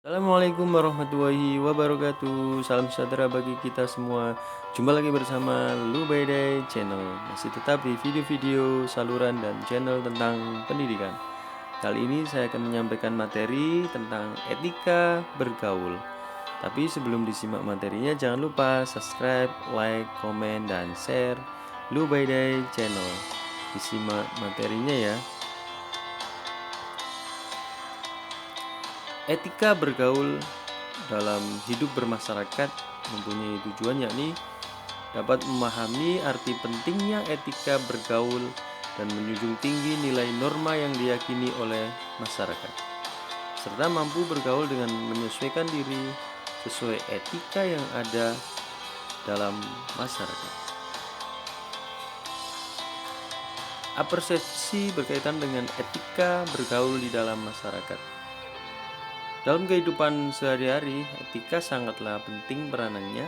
Assalamualaikum warahmatullahi wabarakatuh. Salam sejahtera bagi kita semua. Jumpa lagi bersama Lubayday Channel. Masih tetap di video-video saluran dan channel tentang pendidikan. Kali ini saya akan menyampaikan materi tentang etika bergaul. Tapi sebelum disimak materinya, jangan lupa subscribe, like, komen, dan share Lubayday Channel. Disimak materinya ya. Etika bergaul dalam hidup bermasyarakat mempunyai tujuan, yakni dapat memahami arti pentingnya etika bergaul dan menjunjung tinggi nilai norma yang diyakini oleh masyarakat, serta mampu bergaul dengan menyesuaikan diri sesuai etika yang ada dalam masyarakat. Persepsi berkaitan dengan etika bergaul di dalam masyarakat. Dalam kehidupan sehari-hari, etika sangatlah penting peranannya,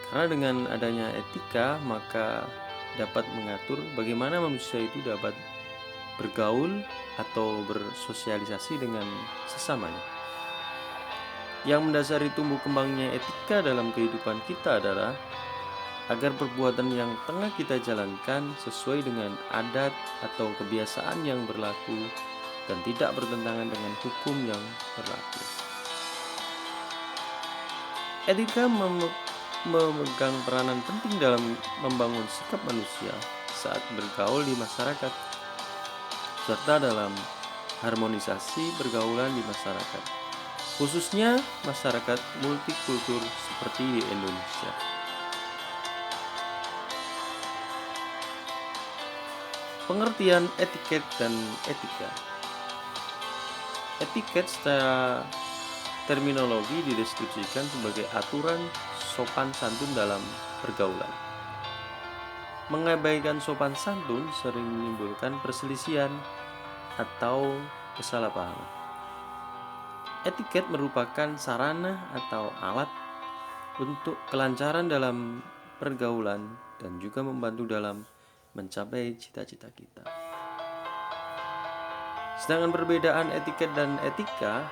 karena dengan adanya etika maka dapat mengatur bagaimana manusia itu dapat bergaul atau bersosialisasi dengan sesamanya. Yang mendasari tumbuh kembangnya etika dalam kehidupan kita adalah agar perbuatan yang tengah kita jalankan sesuai dengan adat atau kebiasaan yang berlaku dan tidak bertentangan dengan hukum yang berlaku. Etika memegang peranan penting dalam membangun sikap manusia saat bergaul di masyarakat, serta dalam harmonisasi pergaulan di masyarakat, khususnya masyarakat multikultur seperti di Indonesia. Pengertian etiket dan etika. Etiket secara terminologi dideskripsikan sebagai aturan sopan santun dalam pergaulan. Mengabaikan sopan santun sering menimbulkan perselisihan atau kesalahpahaman. Etiket merupakan sarana atau alat untuk kelancaran dalam pergaulan dan juga membantu dalam mencapai cita-cita kita. Sedangkan perbedaan etiket dan etika,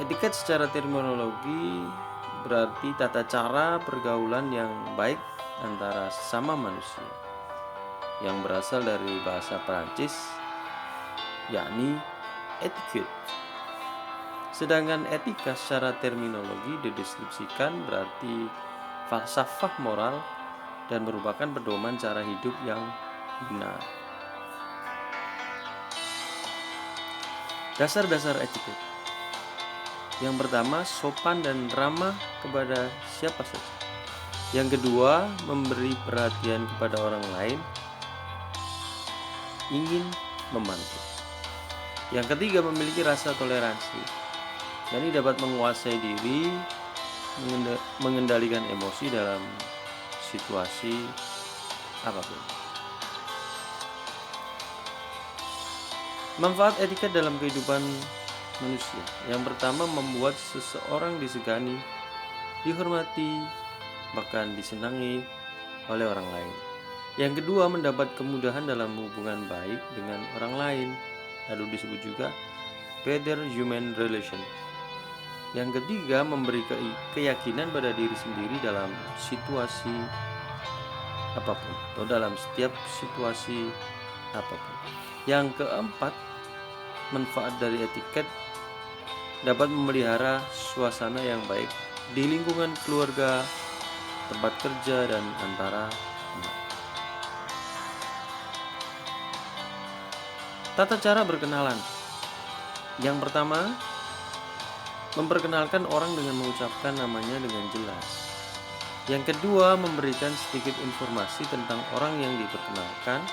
etiket secara terminologi berarti tata cara pergaulan yang baik antara sesama manusia, yang berasal dari bahasa Prancis, yakni etiquette. Sedangkan etika secara terminologi dideskripsikan berarti falsafah moral dan merupakan pedoman cara hidup yang benar. Dasar-dasar etiket. Yang pertama, sopan dan ramah kepada siapa saja. Yang kedua, memberi perhatian kepada orang lain, ingin membantu. Yang ketiga, memiliki rasa toleransi, yakni dapat menguasai diri, mengendalikan emosi dalam situasi apapun. Manfaat etiket dalam kehidupan manusia. Yang pertama, membuat seseorang disegani, dihormati, bahkan disenangi oleh orang lain. Yang kedua, mendapat kemudahan dalam hubungan baik dengan orang lain, lalu disebut juga better human relation. Yang ketiga, memberi keyakinan pada diri sendiri dalam situasi apapun atau dalam setiap situasi apapun. Yang keempat, manfaat dari etiket dapat memelihara suasana yang baik di lingkungan keluarga, tempat kerja, dan antara teman. Tata cara berkenalan. Yang pertama, memperkenalkan orang dengan mengucapkan namanya dengan jelas. Yang kedua, memberikan sedikit informasi tentang orang yang diperkenalkan.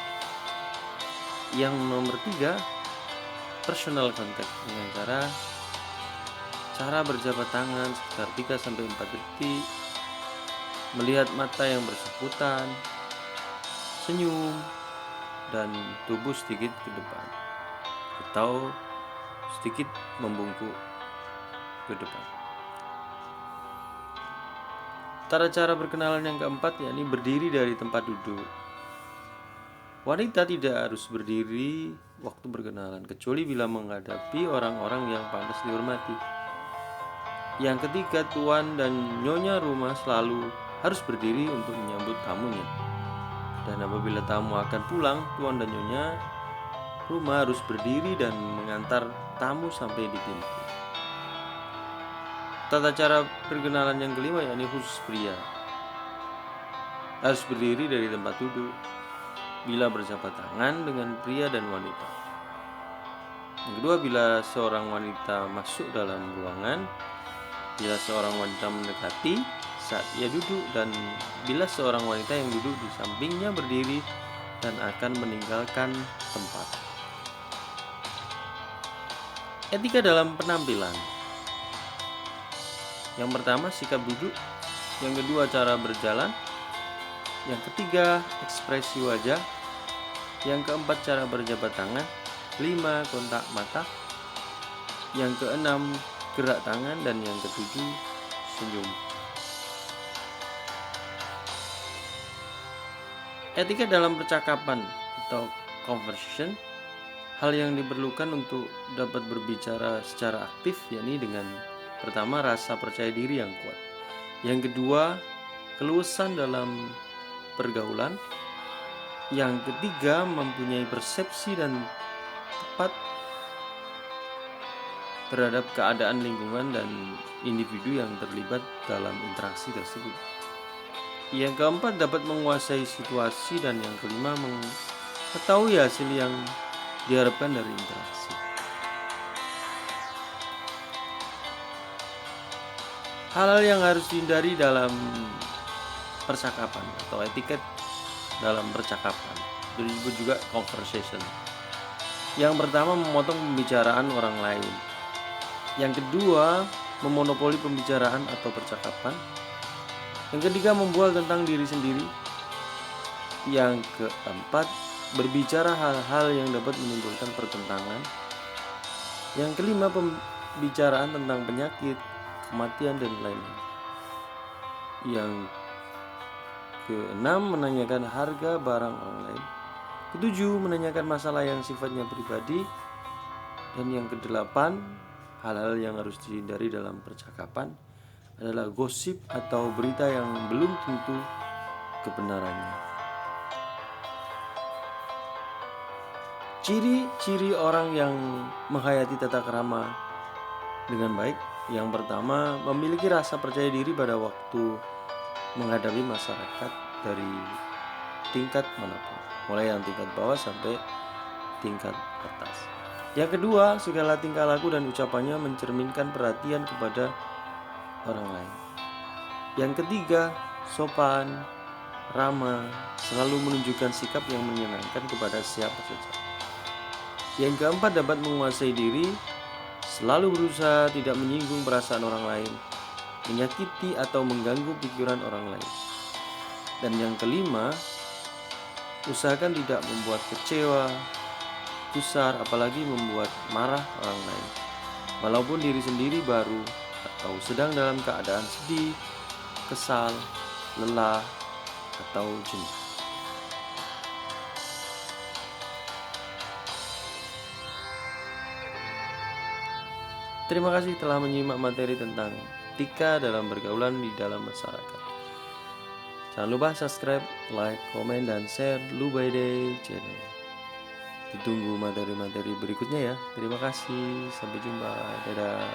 Yang nomor tiga, personal contact dengan cara berjabat tangan sekitar 3-4 detik, melihat mata yang bersangkutan, senyum, dan tubuh sedikit ke depan atau sedikit membungkuk ke depan. Tata cara berkenalan yang keempat, yakni berdiri dari tempat duduk. Wanita tidak harus berdiri waktu berkenalan, kecuali bila menghadapi orang-orang yang pantas dihormati. Yang ketiga, tuan dan nyonya rumah selalu harus berdiri untuk menyambut tamunya. Dan apabila tamu akan pulang, tuan dan nyonya rumah harus berdiri dan mengantar tamu sampai di pintu. Tata cara perkenalan yang kelima yakni khusus pria. Harus berdiri dari tempat duduk bila berjabat tangan dengan pria dan wanita. Yang kedua, bila seorang wanita masuk dalam ruangan, bila seorang wanita mendekati saat ia duduk, dan bila seorang wanita yang duduk di sampingnya berdiri dan akan meninggalkan tempat. Etika dalam penampilan. Yang pertama, sikap duduk. Yang kedua, cara berjalan. Yang ketiga, ekspresi wajah. Yang keempat, cara berjabat tangan. 5, kontak mata. Yang keenam, gerak tangan. Dan yang ketujuh, senyum. Etika dalam percakapan atau conversation. Hal yang diperlukan untuk dapat berbicara secara aktif yakni dengan pertama, rasa percaya diri yang kuat. Yang kedua, keluasan dalam pergaulan. Yang ketiga, mempunyai persepsi dan tepat terhadap keadaan lingkungan dan individu yang terlibat dalam interaksi tersebut. Yang keempat, dapat menguasai situasi. Dan yang kelima, mengetahui hasil yang diharapkan dari interaksi. Hal-hal yang harus dihindari dalam percakapan atau etiket dalam percakapan, disebut juga conversation. Yang pertama, memotong pembicaraan orang lain. Yang kedua, memonopoli pembicaraan atau percakapan. Yang ketiga, membual tentang diri sendiri. Yang keempat, berbicara hal-hal yang dapat menimbulkan pertentangan. Yang kelima, pembicaraan tentang penyakit, kematian, dan lain-lain. Yang keenam, menanyakan harga barang orang lain. Ketujuh, menanyakan masalah yang sifatnya pribadi. Dan yang kedelapan, hal-hal yang harus dihindari dalam percakapan adalah gosip atau berita yang belum tentu kebenarannya. Ciri-ciri orang yang menghayati tata krama dengan baik. Yang pertama, memiliki rasa percaya diri pada waktu menghadapi masyarakat dari tingkat manapun, mulai yang tingkat bawah sampai tingkat atas. Yang kedua, segala tingkah laku dan ucapannya mencerminkan perhatian kepada orang lain. Yang ketiga, sopan, ramah, selalu menunjukkan sikap yang menyenangkan kepada siapa saja. Yang keempat, dapat menguasai diri, selalu berusaha tidak menyinggung perasaan orang lain, menyakiti atau mengganggu pikiran orang lain. Dan yang kelima, usahakan tidak membuat kecewa, gusar, apalagi membuat marah orang lain, walaupun diri sendiri baru atau sedang dalam keadaan sedih, kesal, lelah, atau jenuh. Terima kasih telah menyimak materi tentang etika dalam pergaulan di dalam masyarakat. Jangan lupa subscribe, like, komen, dan share Lubai Day channel. Ditunggu materi-materi berikutnya ya. Terima kasih, sampai jumpa, dadah.